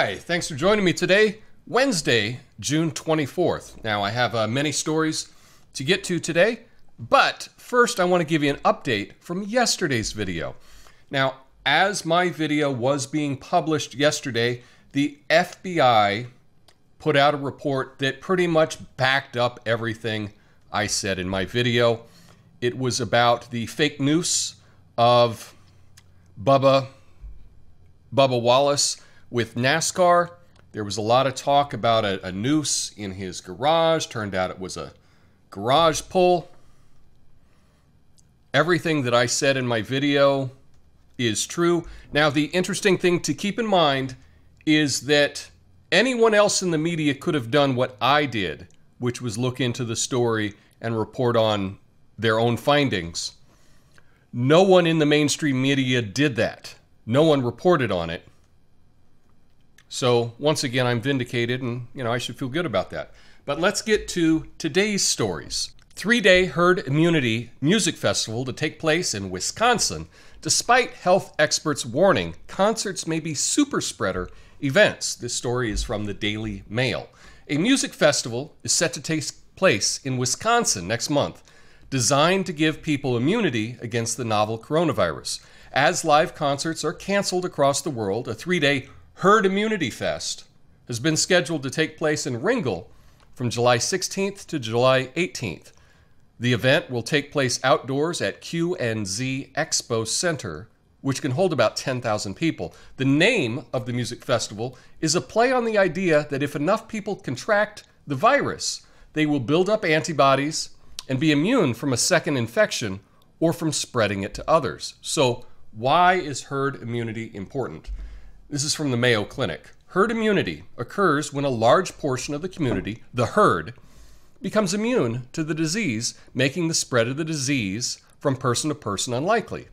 Hi, thanks for joining me today, Wednesday, June 24th. Now, I have many stories to get to today, but first I want to give you an update from yesterday's video. Now, as my video was being published yesterday, the FBI put out a report that pretty much backed up everything I said in my video. It was about the fake noose of Bubba Wallace with NASCAR. There was a lot of talk about a noose in his garage. Turned out it was a garage pull. Everything that I said in my video is true. Now, the interesting thing to keep in mind is that anyone else in the media could have done what I did, which was look into the story and report on their own findings. No one in the mainstream media did that. No one reported on it. So once again, I'm vindicated, and I should feel good about that. But let's get to today's stories. 3-day herd immunity music festival to take place in Wisconsin. Despite health experts warning, concerts may be super spreader events. This story is from the Daily Mail. A music festival is set to take place in Wisconsin next month, designed to give people immunity against the novel coronavirus. As live concerts are canceled across the world, a 3-day Herd Immunity Fest has been scheduled to take place in Ringgold from July 16th to July 18th. The event will take place outdoors at Q&Z Expo Center, which can hold about 10,000 people. The name of the music festival is a play on the idea that if enough people contract the virus, they will build up antibodies and be immune from a second infection or from spreading it to others. So why is herd immunity important? This is from the Mayo Clinic. Herd immunity occurs when a large portion of the community, the herd, becomes immune to the disease, making the spread of the disease from person to person unlikely.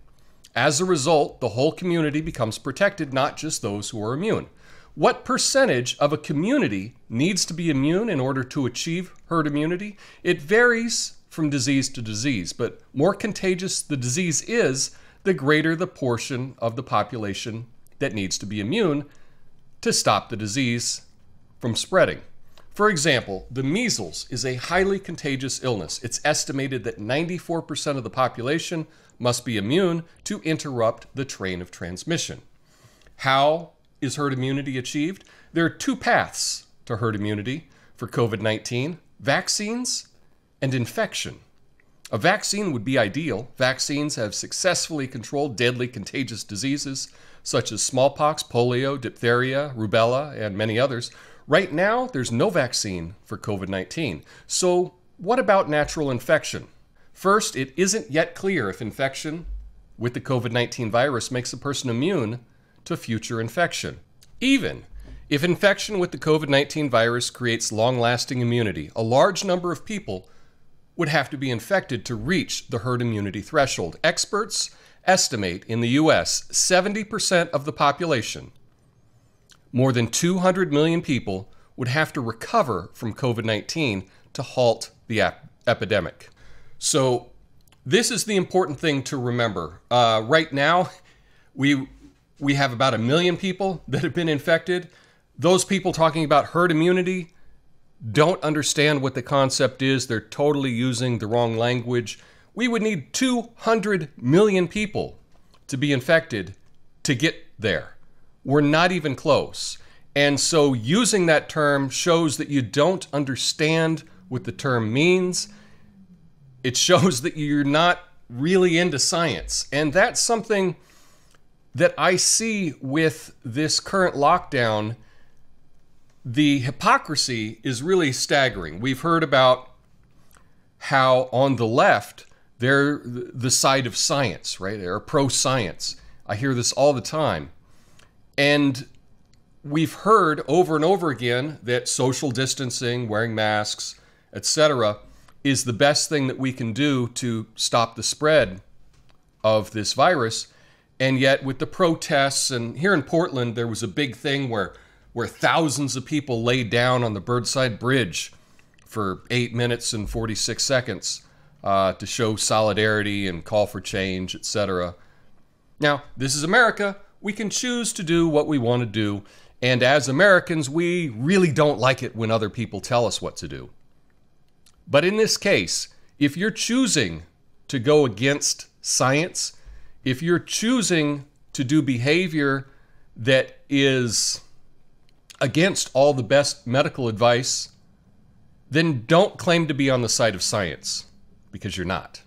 As a result, the whole community becomes protected, not just those who are immune. What percentage of a community needs to be immune in order to achieve herd immunity? It varies from disease to disease, but more contagious the disease is, the greater the portion of the population that needs to be immune to stop the disease from spreading. For example, the measles is a highly contagious illness. It's estimated that 94% of the population must be immune to interrupt the train of transmission. How is herd immunity achieved? There are two paths to herd immunity for COVID-19: vaccines and infection. A vaccine would be ideal. Vaccines have successfully controlled deadly contagious diseases such as smallpox, polio, diphtheria, rubella, and many others. Right now, there's no vaccine for COVID-19. So what about natural infection? First, it isn't yet clear if infection with the COVID-19 virus makes a person immune to future infection. Even if infection with the COVID-19 virus creates long-lasting immunity, a large number of people would have to be infected to reach the herd immunity threshold. Experts estimate in the U.S. 70% of the population, more than 200 million people, would have to recover from COVID-19 to halt the epidemic. So this is the important thing to remember. Right now, we have about 1 million people that have been infected. Those people talking about herd immunity don't understand what the concept is. They're totally using the wrong language. We would need 200 million people to be infected to get there. We're not even close. And so using that term shows that you don't understand what the term means. It shows that you're not really into science. And that's something that I see with this current lockdown. The hypocrisy is really staggering. We've heard about how on the left, they're the side of science, right? They're pro-science. I hear this all the time. And we've heard over and over again that social distancing, wearing masks, etc., is the best thing that we can do to stop the spread of this virus. And yet with the protests, and here in Portland, there was a big thing where thousands of people laid down on the Burnside Bridge for 8 minutes and 46 seconds to show solidarity and call for change, etc. Now, this is America. We can choose to do what we want to do. And as Americans, we really don't like it when other people tell us what to do. But in this case, if you're choosing to go against science, if you're choosing to do behavior that is against all the best medical advice, then don't claim to be on the side of science, because you're not.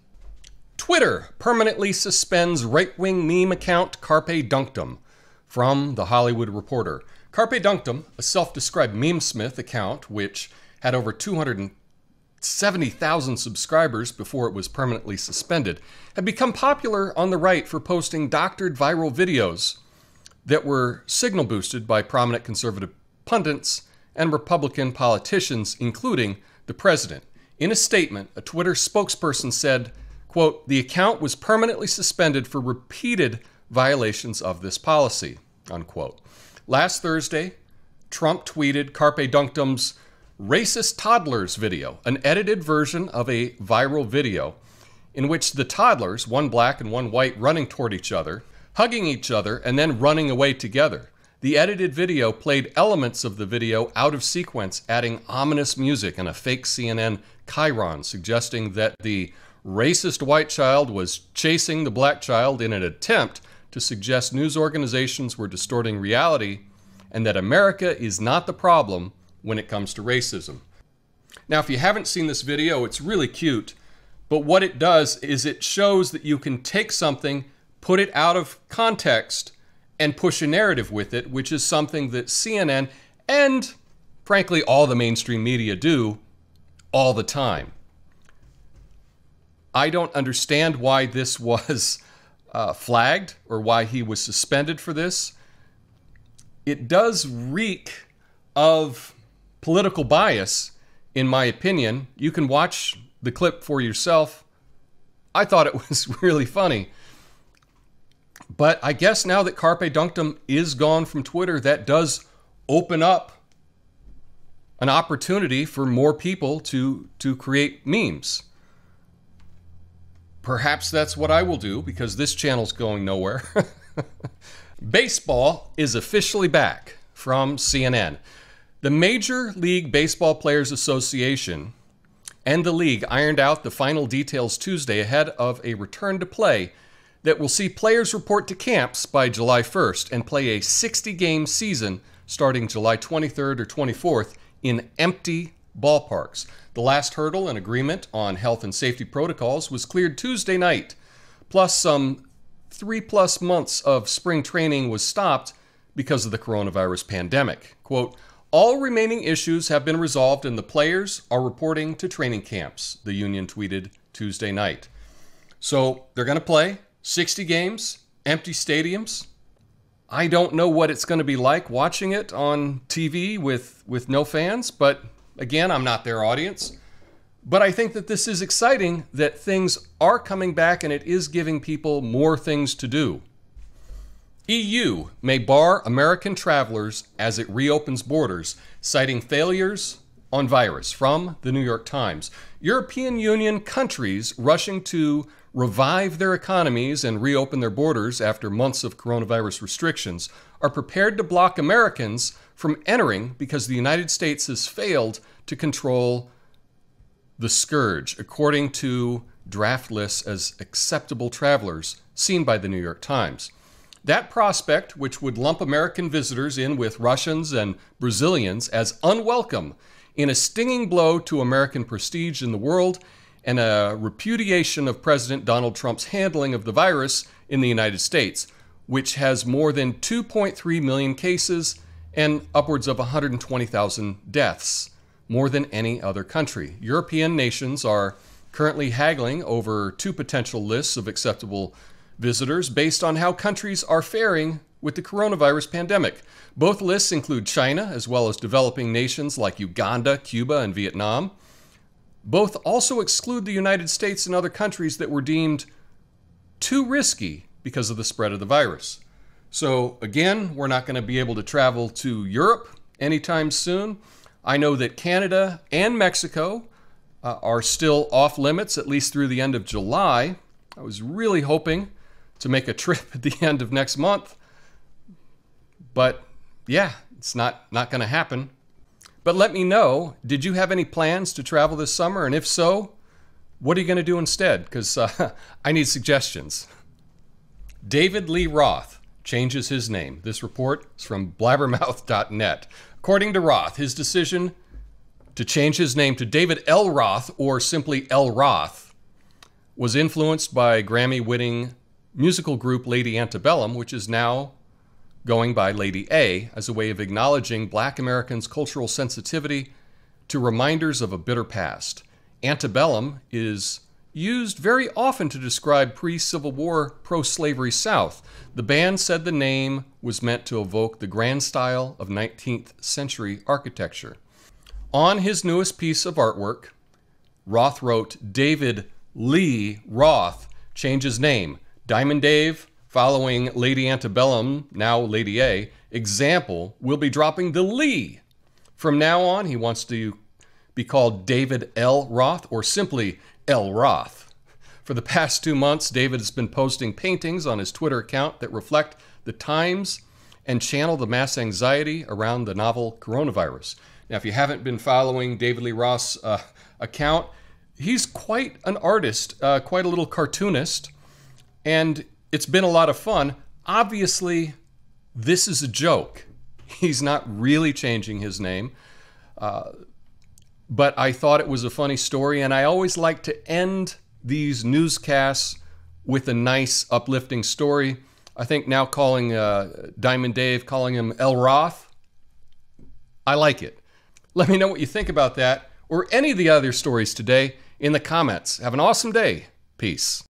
Twitter permanently suspends right-wing meme account Carpe Donktum from The Hollywood Reporter. Carpe Donktum, a self-described memesmith account which had over 270,000 subscribers before it was permanently suspended, had become popular on the right for posting doctored viral videos that were signal boosted by prominent conservative pundits and Republican politicians, including the president. In a statement, a Twitter spokesperson said, quote, "The account was permanently suspended for repeated violations of this policy," unquote. Last Thursday, Trump tweeted Carpe Donktum's racist toddlers video, an edited version of a viral video in which the toddlers, one black and one white, running toward each other, hugging each other, and then running away together. The edited video played elements of the video out of sequence, adding ominous music and a fake CNN chyron, suggesting that the racist white child was chasing the black child in an attempt to suggest news organizations were distorting reality and that America is not the problem when it comes to racism. Now, if you haven't seen this video, it's really cute, but what it does is it shows that you can take something, put it out of context, and push a narrative with it, which is something that CNN and, frankly, all the mainstream media do all the time. I don't understand why this was flagged or why he was suspended for this. It does reek of political bias, in my opinion. You can watch the clip for yourself. I thought it was really funny. But I guess now that Carpe Donktum is gone from Twitter, that does open up an opportunity for more people to create memes. Perhaps that's what I will do, because this channel's going nowhere. Baseball is officially back from CNN. The Major League Baseball Players Association and the league ironed out the final details Tuesday ahead of a return to play that will see players report to camps by July 1st and play a 60-game season starting July 23rd or 24th in empty ballparks. The last hurdle, an agreement on health and safety protocols, was cleared Tuesday night. Plus, some 3+ months of spring training was stopped because of the coronavirus pandemic. Quote, "All remaining issues have been resolved and the players are reporting to training camps," the union tweeted Tuesday night. So they're going to play 60 games, empty stadiums. I don't know what it's going to be like watching it on TV with no fans, but again, I'm not their audience. But I think that this is exciting, that things are coming back and it is giving people more things to do. EU may bar American travelers as it reopens borders, citing failures on virus, from the New York Times. European Union countries rushing to revive their economies and reopen their borders after months of coronavirus restrictions are prepared to block Americans from entering because the United States has failed to control the scourge, according to draft lists as acceptable travelers seen by the New York Times. That prospect, which would lump American visitors in with Russians and Brazilians as unwelcome, in a stinging blow to American prestige in the world and a repudiation of President Donald Trump's handling of the virus in the United States, which has more than 2.3 million cases and upwards of 120,000 deaths, more than any other country. European nations are currently haggling over 2 potential lists of acceptable visitors based on how countries are faring with the coronavirus pandemic. Both lists include China, as well as developing nations like Uganda, Cuba, and Vietnam. Both also exclude the United States and other countries that were deemed too risky because of the spread of the virus. So again, we're not going to be able to travel to Europe anytime soon. I know that Canada and Mexico are still off limits, at least through the end of July. I was really hoping to make a trip at the end of next month. But yeah, It's not going to happen. But let me know, did you have any plans to travel this summer? And if so, what are you going to do instead? Because I need suggestions. David Lee Roth changes his name. This report is from blabbermouth.net. According to Roth, his decision to change his name to David L. Roth, or simply L. Roth, was influenced by Grammy-winning musical group Lady Antebellum, which is now going by Lady A, as a way of acknowledging Black Americans' cultural sensitivity to reminders of a bitter past. Antebellum is used very often to describe pre-Civil War, pro-slavery South. The band said the name was meant to evoke the grand style of 19th century architecture. On his newest piece of artwork, Roth wrote, David Lee Roth changes name. Diamond Dave, following Lady Antebellum, now Lady A, example, will be dropping the Lee. From now on, he wants to be called David L. Roth, or simply L. Roth. For the past 2 months, David has been posting paintings on his Twitter account that reflect the times and channel the mass anxiety around the novel coronavirus. Now, if you haven't been following David Lee Roth's account, he's quite an artist, quite a little cartoonist, and it's been a lot of fun. Obviously, this is a joke. He's not really changing his name, but I thought it was a funny story, and I always like to end these newscasts with a nice, uplifting story. I think now calling Diamond Dave, calling him L. Roth, I like it. Let me know what you think about that, or any of the other stories today, in the comments. Have an awesome day. Peace.